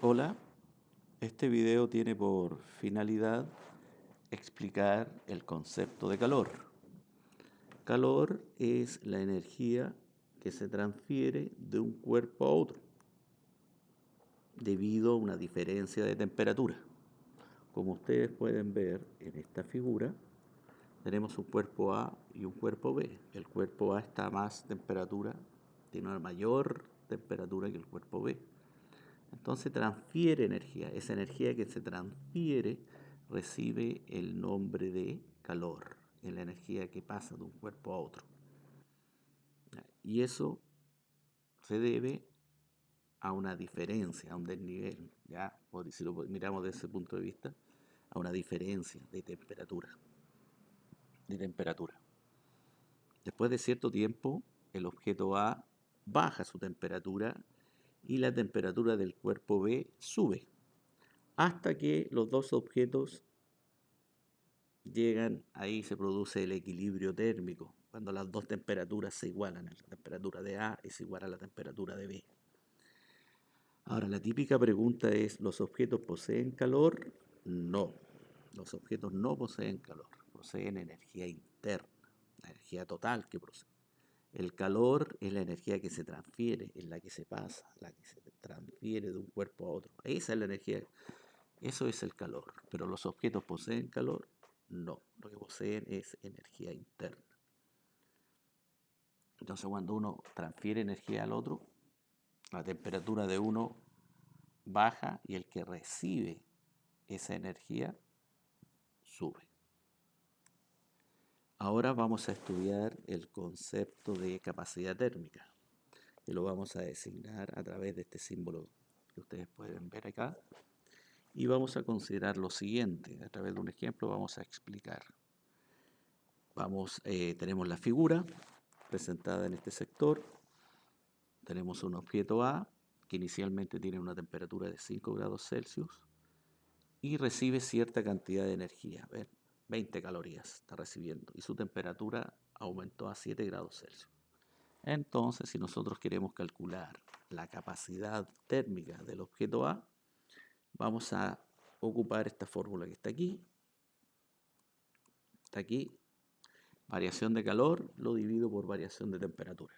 Hola, este video tiene por finalidad explicar el concepto de calor. Calor es la energía que se transfiere de un cuerpo a otro debido a una diferencia de temperatura. Como ustedes pueden ver en esta figura, tenemos un cuerpo A y un cuerpo B. El cuerpo A está a más temperatura, tiene una mayor temperatura que el cuerpo B. Entonces transfiere energía. Esa energía que se transfiere recibe el nombre de calor. Es la energía que pasa de un cuerpo a otro. Y eso se debe a una diferencia, a un desnivel, ¿ya? O si lo miramos desde ese punto de vista, a una diferencia de temperatura. Después de cierto tiempo, el objeto A baja su temperatura y la temperatura del cuerpo B sube, hasta que los dos objetos llegan, ahí se produce el equilibrio térmico, cuando las dos temperaturas se igualan, la temperatura de A es igual a la temperatura de B. Ahora, la típica pregunta es, ¿los objetos poseen calor? No, los objetos no poseen calor, poseen energía interna, la energía total que poseen. El calor es la energía que se transfiere, es la que se pasa, la que se transfiere de un cuerpo a otro. Esa es la energía. Eso es el calor, pero los objetos poseen calor, no, lo que poseen es energía interna. Entonces cuando uno transfiere energía al otro, la temperatura de uno baja y el que recibe esa energía sube. Ahora vamos a estudiar el concepto de capacidad térmica, que lo vamos a designar a través de este símbolo que ustedes pueden ver acá. Y vamos a considerar lo siguiente, a través de un ejemplo vamos a explicar. Tenemos la figura presentada en este sector. Tenemos un objeto A que inicialmente tiene una temperatura de 5 grados Celsius y recibe cierta cantidad de energía, 20 calorías está recibiendo, y su temperatura aumentó a 7 grados Celsius. Entonces, si nosotros queremos calcular la capacidad térmica del objeto A, vamos a ocupar esta fórmula que está aquí. Está aquí. Variación de calor lo divido por variación de temperatura.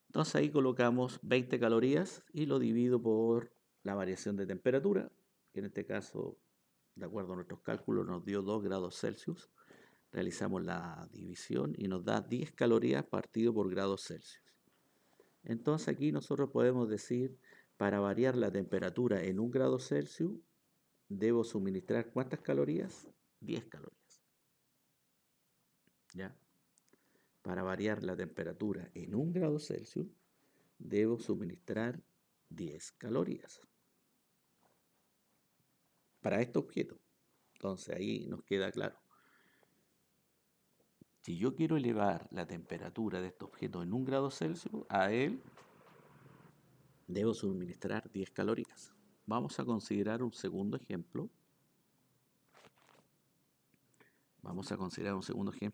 Entonces ahí colocamos 20 calorías y lo divido por la variación de temperatura, que en este caso, de acuerdo a nuestros cálculos, nos dio 2 grados Celsius. Realizamos la división y nos da 10 calorías partido por grados Celsius. Entonces aquí nosotros podemos decir, para variar la temperatura en 1 grado Celsius, debo suministrar ¿cuántas calorías? 10 calorías. ¿Ya? Para variar la temperatura en 1 grado Celsius, debo suministrar 10 calorías para este objeto. Entonces ahí nos queda claro. Si yo quiero elevar la temperatura de este objeto en 1 grado Celsius, a él debo suministrar 10 calorías. Vamos a considerar un segundo ejemplo.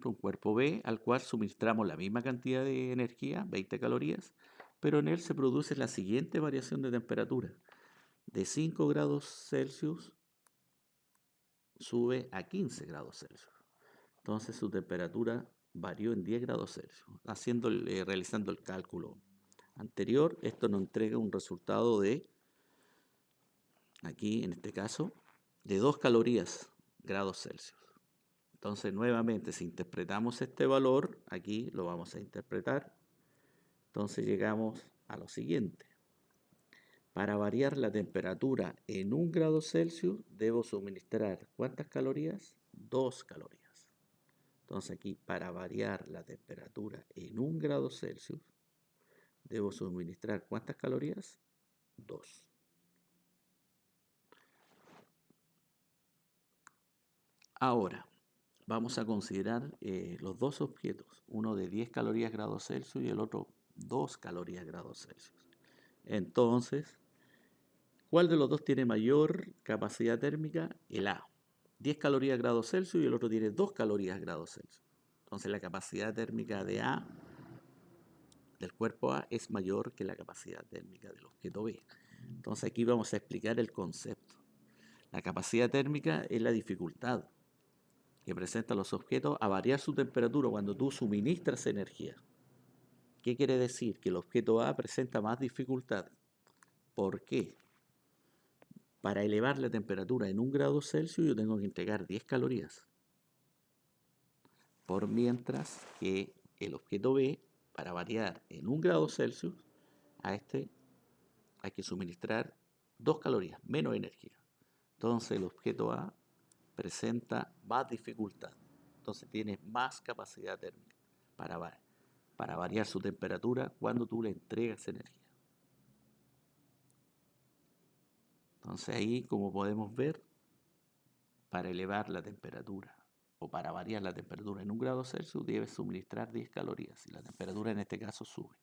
Un cuerpo B, al cual suministramos la misma cantidad de energía, 20 calorías, pero en él se produce la siguiente variación de temperatura. De 5 grados Celsius sube a 15 grados Celsius. Entonces su temperatura varió en 10 grados Celsius. Realizando el cálculo anterior, esto nos entrega un resultado de, aquí en este caso, de 2 calorías grados Celsius. Entonces nuevamente, si interpretamos este valor, aquí lo vamos a interpretar. Entonces llegamos a lo siguiente. Para variar la temperatura en 1 grado Celsius, debo suministrar ¿cuántas calorías? 2 calorías. Entonces aquí, para variar la temperatura en 1 grado Celsius, debo suministrar ¿cuántas calorías? 2. Ahora, vamos a considerar los dos objetos, uno de 10 calorías grados Celsius y el otro 2 calorías grados Celsius. Entonces, ¿cuál de los dos tiene mayor capacidad térmica? El A. 10 calorías grados Celsius y el otro tiene 2 calorías grados Celsius. Entonces la capacidad térmica de A, del cuerpo A, es mayor que la capacidad térmica del objeto B. Entonces aquí vamos a explicar el concepto. La capacidad térmica es la dificultad que presentan los objetos a variar su temperatura cuando tú suministras energía. ¿Qué quiere decir? Que el objeto A presenta más dificultad. ¿Por qué? Para elevar la temperatura en 1 °C yo tengo que entregar 10 calorías. Por mientras que el objeto B, para variar en 1 °C, a este hay que suministrar 2 calorías, menos energía. Entonces el objeto A presenta más dificultad. Entonces tiene más capacidad térmica para variar su temperatura cuando tú le entregas energía. Entonces ahí, como podemos ver, para elevar la temperatura o para variar la temperatura en 1 °C debes suministrar 10 calorías y la temperatura en este caso sube.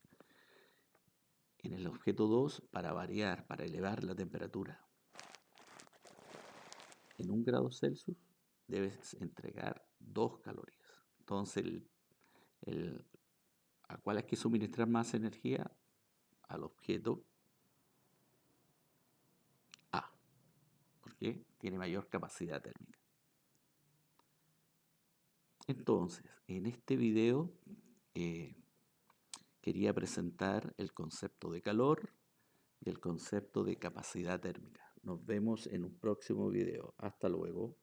En el objeto 2, para elevar la temperatura en 1 °C, debes entregar 2 calorías. Entonces, ¿a cuál hay que suministrar más energía? Al objeto A, porque tiene mayor capacidad térmica. Entonces, en este video quería presentar el concepto de calor y el concepto de capacidad térmica. Nos vemos en un próximo video. Hasta luego.